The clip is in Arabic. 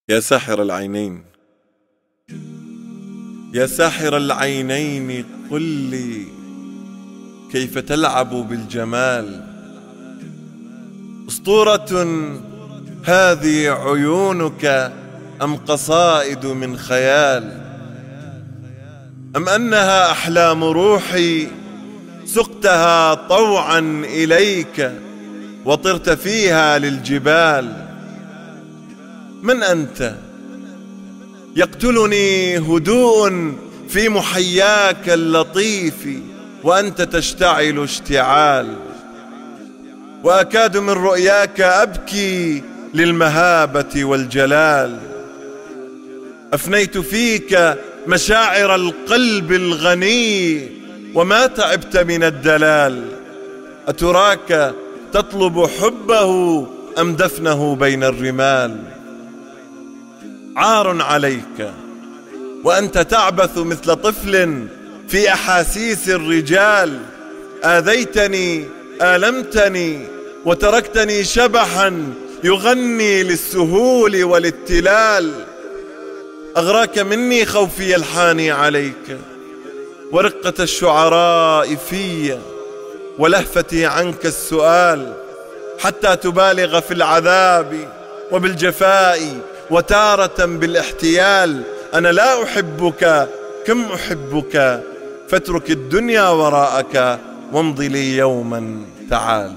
يا ساحر العينين، يا ساحر العينين، قل لي كيف تلعب بالجمال؟ أسطورة هذه عيونك أم قصائد من خيال؟ أم أنها أحلام روحي سقتها طوعا إليك وطرت فيها للجبال؟ من أنت؟ يقتلني هدوء في محياك اللطيف وأنت تشتعل اشتعال، وأكاد من رؤياك أبكي للمهابة والجلال. أفنيت فيك مشاعر القلب الغني وما تعبت من الدلال. أتراك تطلب حبه أم دفنه بين الرمال؟ عار عليك وأنت تعبث مثل طفل في أحاسيس الرجال. آذيتني، آلمتني، وتركتني شبحا يغني للسهول والاتلال. أغراك مني خوفي الحاني عليك ورقة الشعراء في ولهفتي عنك السؤال، حتى تبالغ في العذاب وبالجفاء وتارة بالاحتيال. أنا لا أحبك، كم أحبك، فاترك الدنيا وراءك وامض لي يوما تعال.